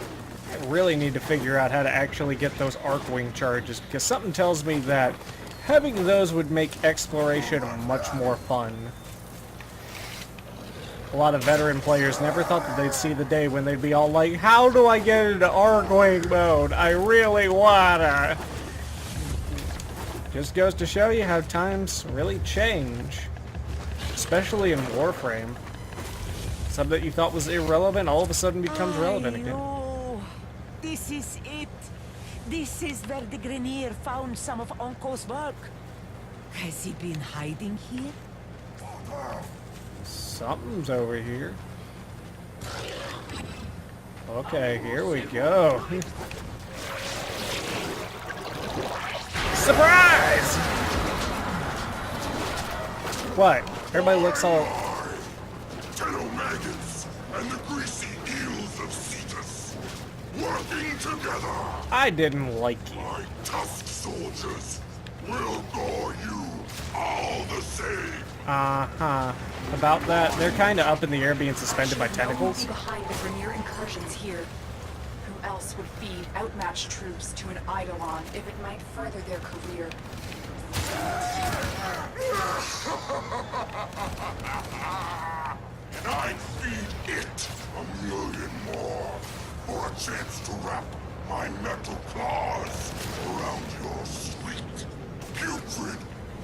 I really need to figure out how to actually get those Arcwing charges, because something tells me that having those would make exploration much more fun. A lot of veteran players never thought that they'd see the day when they'd be all like, how do I get into Arcwing mode? I really wanna. Just goes to show you how times really change. Especially in Warframe. Something that you thought was irrelevant all of a sudden becomes relevant again. Oh, this is it. This is where the Grenier found some of Uncle's work. Has he been hiding here? Something's over here. Okay, here we go. Surprise! What? Everybody looks all... Maggots and the greasy eels of Cetus, working together. I didn't like you. My tusk soldiers will gore you all the same. Uh-huh. About that, they're kind of up in the air being suspended by No one will tentacles. be behind the Grenier incursions here. Who else would feed outmatched troops to an Eidolon if it might further their career? And I'd feed it 1,000,000 more for a chance to wrap my metal claws around your sweet, putrid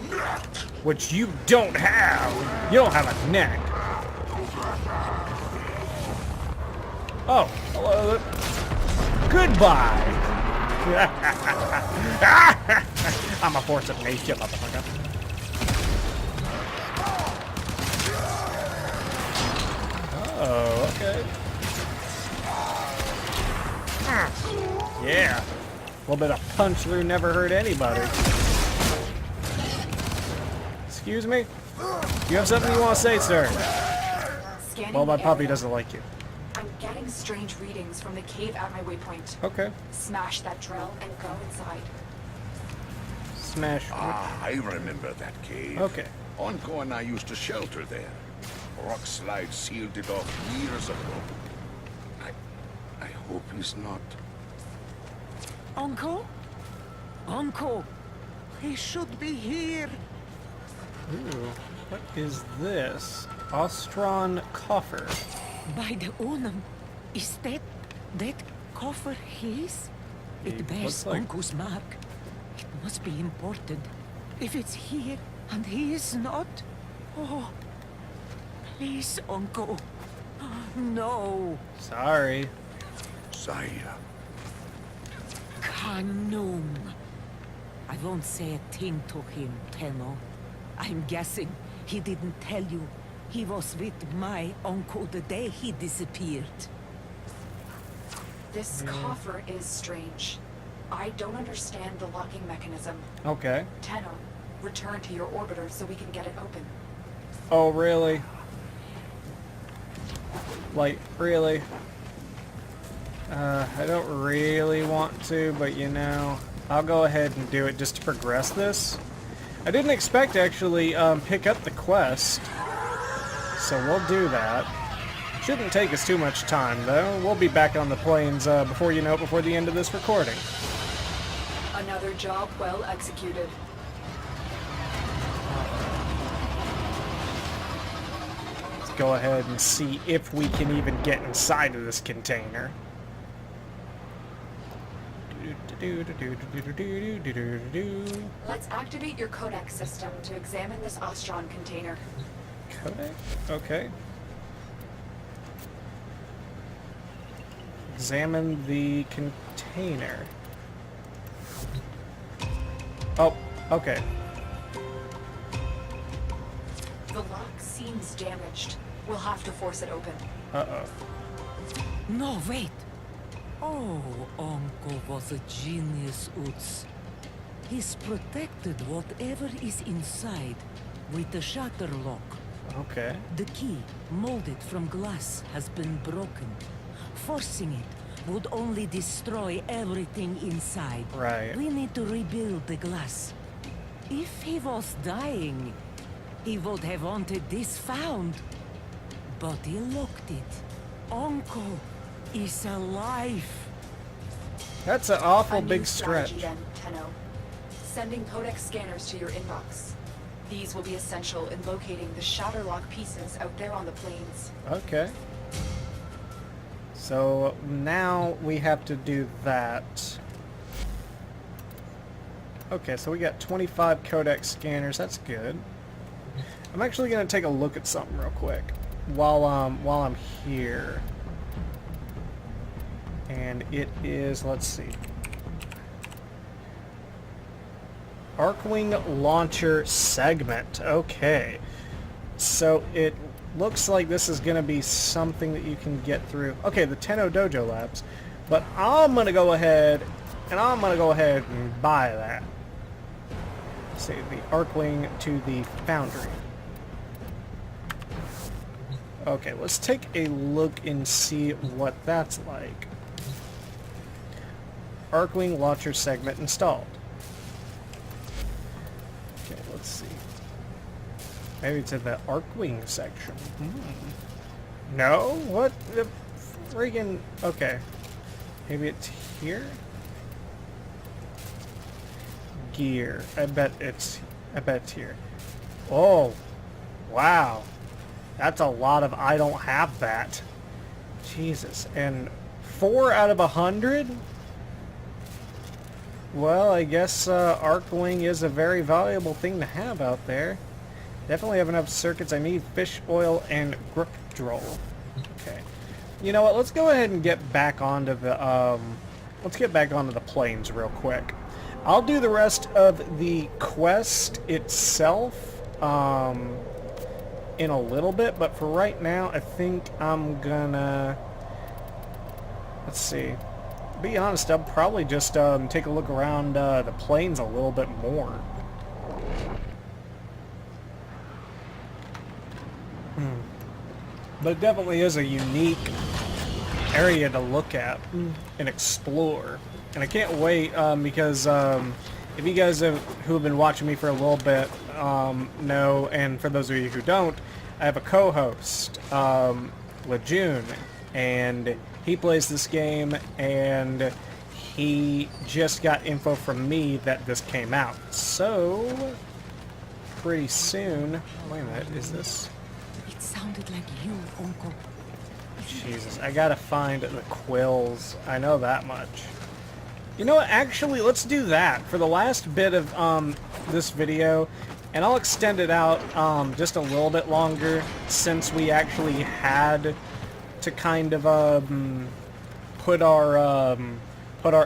neck. Which you don't have. You don't have a neck. Oh, hello. Goodbye. I'm a force of nature, motherfucker. Oh, okay. Yeah. A little bit of punch through never hurt anybody. Excuse me? You have something you want to say, sir? Scanning Well, my the puppy area. doesn't like you. I'm getting strange readings from the cave at my waypoint. Okay. Smash that drill and go inside. Smash. I remember that cave. Okay. Onko and I used to shelter there. Rock slide sealed it off years ago. I hope he's not. Uncle? Uncle, he should be here. Ooh, what is this? Ostron coffer. By the Unum, is that coffer his? It It bears looks like- Uncle's mark. It must be important. If it's here and he is not, oh, please, Uncle, no. Sorry. Saya. Kanum. I won't say a thing to him, Tenno. I'm guessing he didn't tell you he was with my uncle the day he disappeared. This coffer is strange. I don't understand the locking mechanism. Okay. Tenno, return to your orbiter so we can get it open. Oh, really? Like, really? I don't really want to, but you know, I'll go ahead and do it just to progress this. I didn't expect to actually pick up the quest, so we'll do that. Shouldn't take us too much time, though. We'll be back on the plains before you know it, before the end of this recording. Another job well executed. Let's go ahead and see if we can even get inside of this container. Let's activate your Kodak system to examine this Ostron container. Kodak? Okay. Examine the container. Oh, okay. The lock seems damaged. We'll have to force it open. Uh-oh. No, wait. Oh, Uncle was a genius, Utz. He's protected whatever is inside with the shutter lock. Okay. The key, molded from glass, has been broken. Forcing it would only destroy everything inside. Right. We need to rebuild the glass. If he was dying, he would have wanted this found. But he looked it. Uncle is alive. That's an awful A new big strategy stretch. then, Tenno. Sending Kodak scanners to your inbox. These will be essential in locating the Shatterlock pieces out there on the plains. Okay. So now we have to do that. Okay, so we got 25 Kodak scanners. That's good. I'm actually gonna take a look at something real quick while I'm here. And it is, let's see, Arcwing Launcher Segment. Okay, so it looks like this is going to be something that you can get through. Okay, the Tenno Dojo Labs, but I'm going to go ahead and buy that. Say the Arcwing to the Foundry. Okay, let's take a look and see what that's like. Arcwing Launcher Segment installed. Okay, let's see. Maybe it's in the Arcwing section. No? What the friggin... Okay. Maybe it's here? Gear. I bet it's here. Oh. Wow. That's a lot of I don't have that. Jesus. And 4 out of 100? Well, I guess Arcwing is a very valuable thing to have out there. Definitely have enough circuits. I need fish oil and grip droll. Okay. You know what? Let's go ahead and get back onto the plains real quick. I'll do the rest of the quest itself in a little bit, but for right now, I think I'm gonna... Let's see. To be honest, I'll probably just take a look around the plains a little bit more. But it definitely is a unique area to look at and explore. And I can't wait because if you guys who have been watching me for a little bit know, and for those of you who don't, I have a co-host, Lejeune, and he plays this game, and he just got info from me that this came out. So, pretty soon... Wait a minute, is this... It sounded like you, Uncle. Jesus, I gotta find the quills. I know that much. You know what, actually, let's do that for the last bit of this video, and I'll extend it out just a little bit longer, since we actually had to kind of put our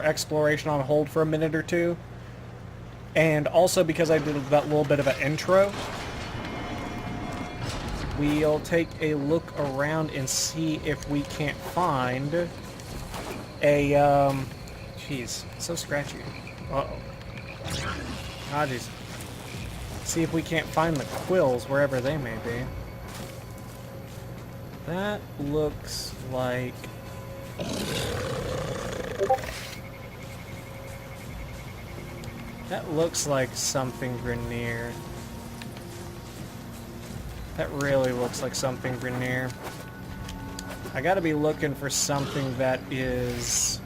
exploration on hold for a minute or two, and also because I did that little bit of an intro. We'll take a look around and see if we can't find a, jeez, so scratchy. Uh-oh. Ah, jeez. See if we can't find the quills wherever they may be. That looks like... That looks like something Grenier. That really looks like something Grenier. I gotta be looking for something that is...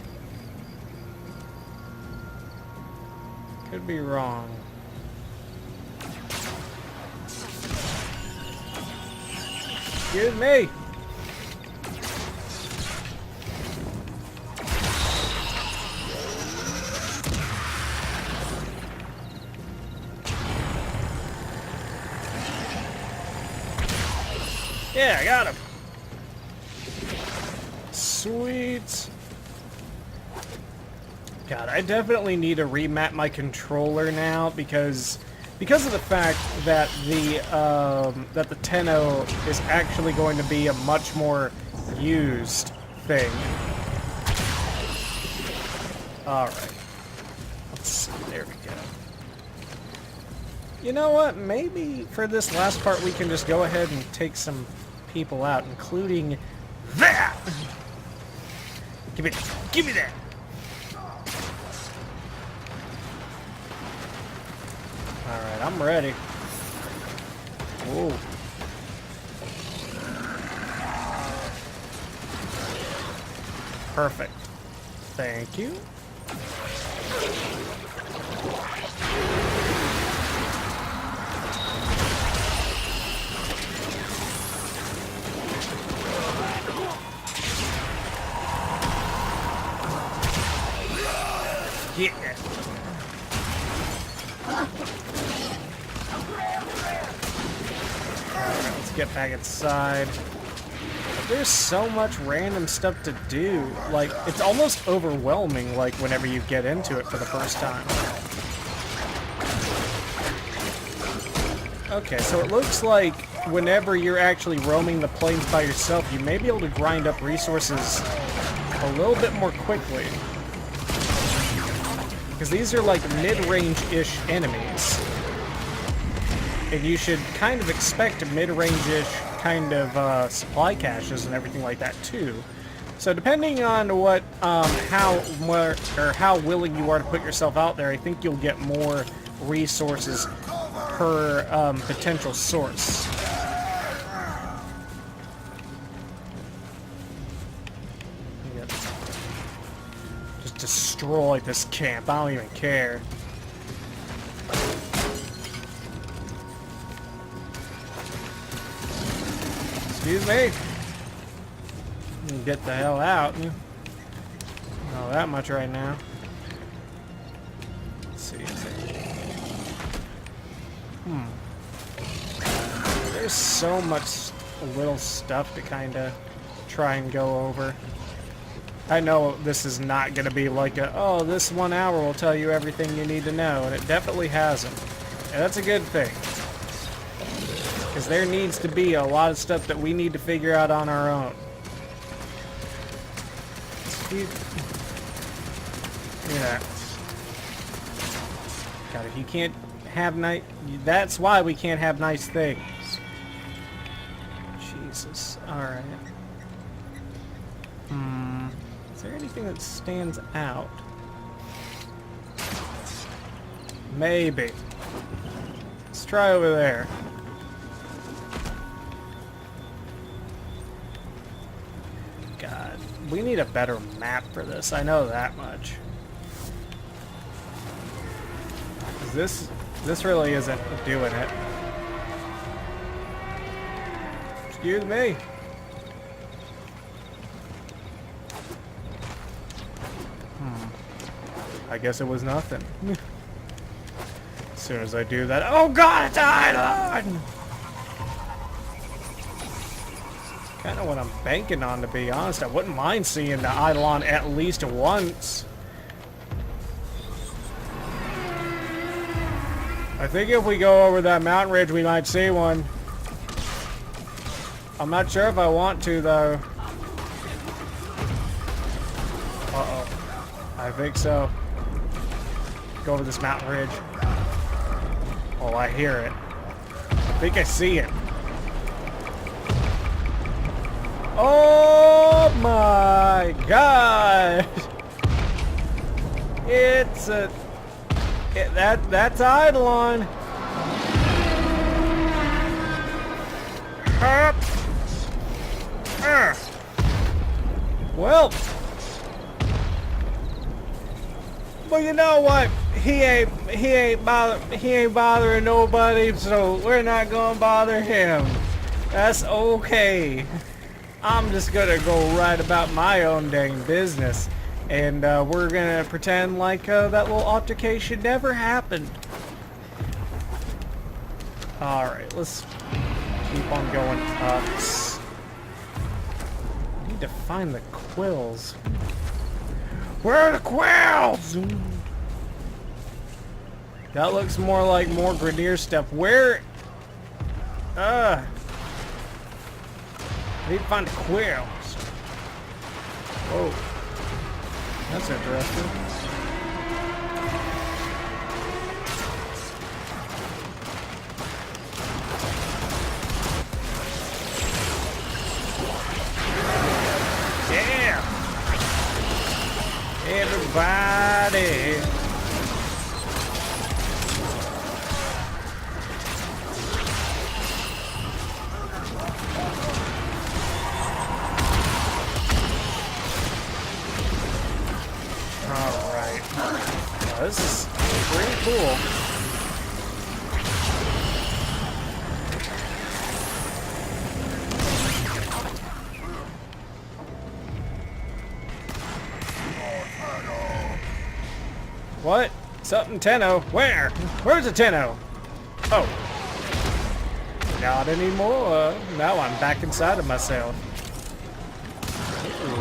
Could be wrong. Excuse me! Yeah, I got him. Sweet. God, I definitely need to remap my controller now because of the fact that the Tenno is actually going to be a much more used thing. All right. Let's see. There we go. You know what? Maybe for this last part we can just go ahead and take some people out, including that. Give me that. Alright, I'm ready. Whoa. Perfect. Thank you. Yeah. Alright, let's get back inside. There's so much random stuff to do. Like, it's almost overwhelming, like, whenever you get into it for the first time. Okay, so it looks like whenever you're actually roaming the plains by yourself, you may be able to grind up resources a little bit more quickly. Because these are like mid-range-ish enemies. And you should kind of expect mid-range-ish kind of supply caches and everything like that too. So depending on what, how willing you are to put yourself out there, I think you'll get more resources per potential source. Just destroy this camp. I don't even care. Excuse me. Get the hell out. Not that much right now. Let's see. There's so much little stuff to kind of try and go over. I know this is not going to be like a, oh, this 1 hour will tell you everything you need to know, and it definitely hasn't. And that's a good thing. Because there needs to be a lot of stuff that we need to figure out on our own. Yeah. God, if you can't have nice... That's why we can't have nice things. Jesus. Alright. Is there anything that stands out? Maybe. Let's try over there. God, we need a better map for this. I know that much. This really isn't doing it. Excuse me. I guess it was nothing. As soon as I do that, oh god, it's Eidolon! Kind of what I'm banking on, to be honest. I wouldn't mind seeing the Eidolon at least once. I think if we go over that mountain ridge, we might see one. I'm not sure if I want to, though. Uh-oh. I think so. Go over this mountain ridge. Oh, I hear it. I think I see it. Oh my god! It's a... that's Eidolon. Well, well, you know what? He ain't bothering nobody, so we're not gonna bother him. That's okay. I'm just gonna go right about my own dang business, and we're gonna pretend like that little altercation never happened. All right, let's keep on going up. I need to find the quills. Where are the quails? That looks more like more Grenier stuff. Where? I need to find the quails. Oh, that's interesting. Yeah! Everybody! This is pretty cool. What? Something Tenno? Where? Where's the Tenno? Oh. Not anymore. Now I'm back inside of myself. Ooh.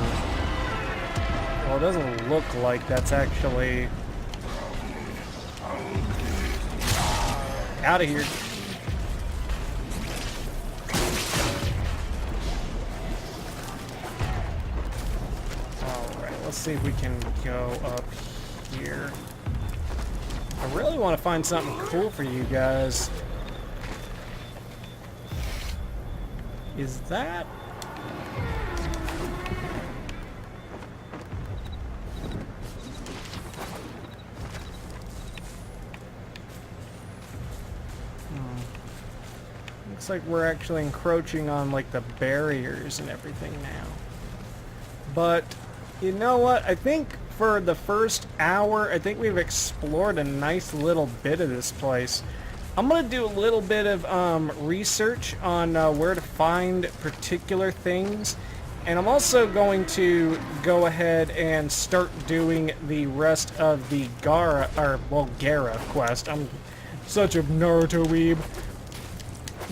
Well, it doesn't look like that's actually... Out of here. Alright, let's see if we can go up here. I really want to find something cool for you guys. Is that... Looks like we're actually encroaching on like the barriers and everything now. But you know what? I think for the first hour, I think we've explored a nice little bit of this place. I'm gonna do a little bit of research on where to find particular things, and I'm also going to go ahead and start doing the rest of the Gara quest. I'm such a Naruto weeb.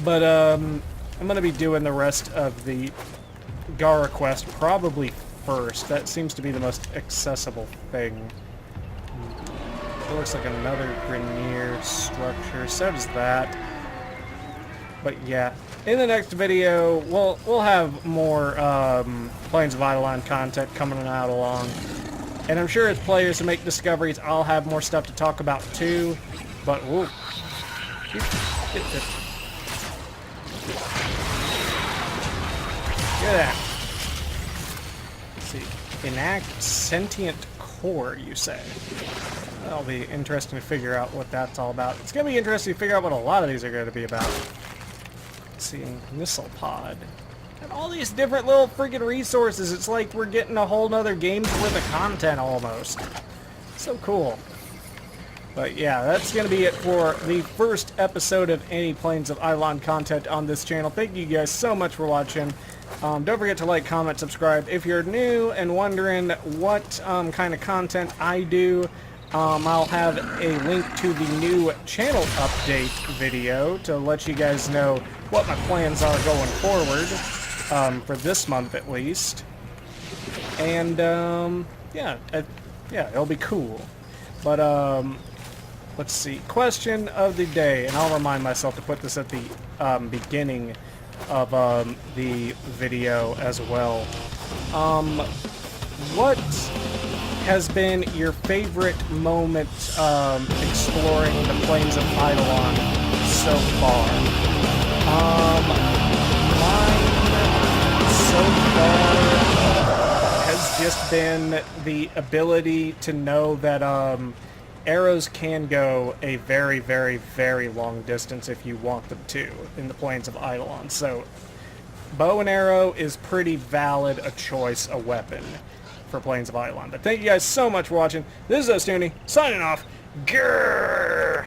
But I'm going to be doing the rest of the Gara quest probably first. That seems to be the most accessible thing. It looks like another Grenier structure. So does that. But yeah, in the next video, we'll have more Plains of Eidolon content coming out along. And I'm sure as players who make discoveries, I'll have more stuff to talk about too. But, whoa. Get this. Look at that. Let's see. Enact sentient core, you say. That'll be interesting to figure out what that's all about. It's going to be interesting to figure out what a lot of these are going to be about. Let's see. Missile pod. And all these different little freaking resources. It's like we're getting a whole nother game's worth of content almost. So cool. But yeah, that's going to be it for the first episode of any Plains of Eidolon content on this channel. Thank you guys so much for watching. Don't forget to like, comment, subscribe. If you're new and wondering what kind of content I do, I'll have a link to the new channel update video to let you guys know what my plans are going forward, for this month at least. And yeah, it'll be cool. But let's see. Question of the day, and I'll remind myself to put this at the beginning of the video as well. What has been your favorite moment exploring the Plains of Eidolon so far? Mine so far has just been the ability to know that arrows can go a very, very, very long distance if you want them to in the Plains of Eidolon. So, bow and arrow is pretty valid a choice, a weapon for Plains of Eidolon. But thank you guys so much for watching. This is Ostuni, signing off. Grrr!